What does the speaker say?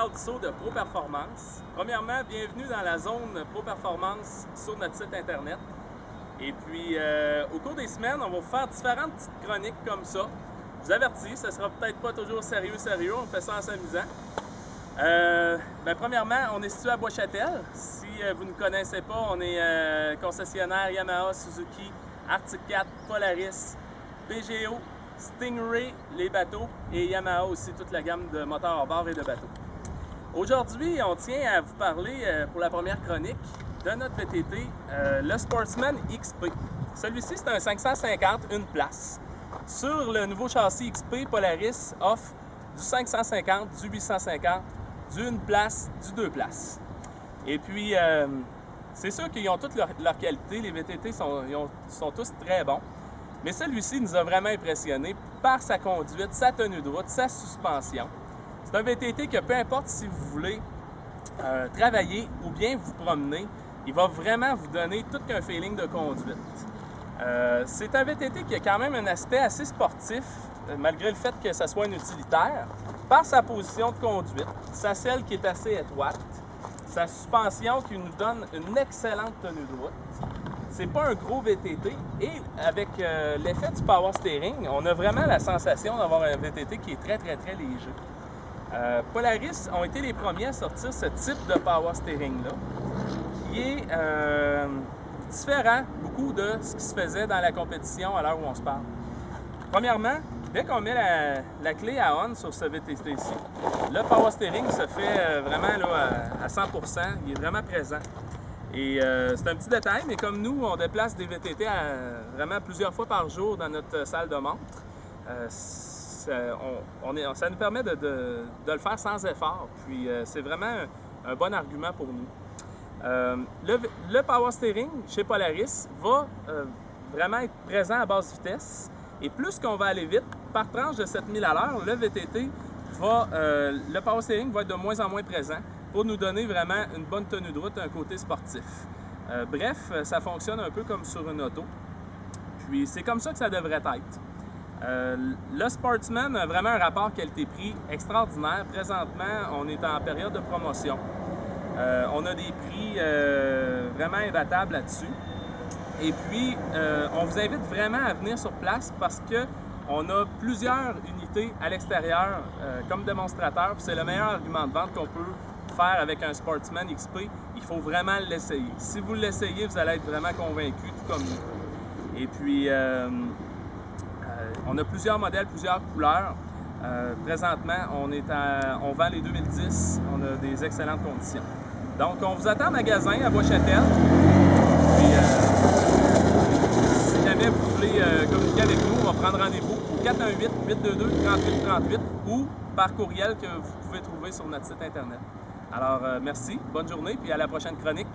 parle du saut de Pro Performance. Premièrement, bienvenue dans la zone Pro Performance sur notre site internet. Et puis, au cours des semaines, on va vous faire différentes petites chroniques comme ça. Je vous avertis, ça sera peut-être pas toujours sérieux, on fait ça en s'amusant. Premièrement, on est situé à Bois-Châtel. Si vous ne connaissez pas, on est concessionnaire Yamaha, Suzuki, Arctic Cat, Polaris, PGO, Stingray, les bateaux, et Yamaha aussi, toute la gamme de moteurs hors bord et de bateaux. Aujourd'hui, on tient à vous parler pour la première chronique de notre VTT, le Sportsman XP. Celui-ci, c'est un 550, une place. Sur le nouveau châssis XP, Polaris offre du 550, du 850, du une place, du deux places. Et puis, c'est sûr qu'ils ont toutes leurs qualités. Les VTT sont tous très bons. Mais celui-ci nous a vraiment impressionnés par sa conduite, sa tenue de route, sa suspension. C'est un VTT que peu importe si vous voulez travailler ou bien vous promener, il va vraiment vous donner tout qu'un feeling de conduite. C'est un VTT qui a quand même un aspect assez sportif, malgré le fait que ce soit un utilitaire, par sa position de conduite, sa selle qui est assez étroite, sa suspension qui nous donne une excellente tenue de route. C'est pas un gros VTT et avec l'effet du power steering, on a vraiment la sensation d'avoir un VTT qui est très léger. Polaris ont été les premiers à sortir ce type de power steering-là, qui est différent beaucoup de ce qui se faisait dans la compétition à l'heure où on se parle. Premièrement, dès qu'on met la clé à on sur ce VTT-ci, le power steering se fait vraiment là, à 100%, il est vraiment présent. Et c'est un petit détail, mais comme nous, on déplace des VTT vraiment plusieurs fois par jour dans notre salle de montre, ça nous permet de le faire sans effort. Puis c'est vraiment un bon argument pour nous. Le power steering chez Polaris va vraiment être présent à basse vitesse. Et plus qu'on va aller vite, par tranche de 7000 à l'heure, le power steering va être de moins en moins présent pour nous donner vraiment une bonne tenue de route, un côté sportif. Bref, ça fonctionne un peu comme sur une auto. Puis c'est comme ça que ça devrait être. Le Sportsman a vraiment un rapport qualité-prix extraordinaire. Présentement, on est en période de promotion. On a des prix vraiment imbattables là-dessus. Et puis, on vous invite vraiment à venir sur place parce qu'on a plusieurs unités à l'extérieur comme démonstrateur. C'est le meilleur argument de vente qu'on peut faire avec un Sportsman XP. Il faut vraiment l'essayer. Si vous l'essayez, vous allez être vraiment convaincu, tout comme nous. Et puis, on a plusieurs modèles, plusieurs couleurs. Présentement, on vend les 2010. On a des excellentes conditions. Donc, on vous attend en magasin à Bois-Châtel. Puis, si jamais vous voulez communiquer avec nous, on va prendre rendez-vous au 418-822-3838 ou par courriel que vous pouvez trouver sur notre site internet. Alors, merci, bonne journée, puis à la prochaine chronique.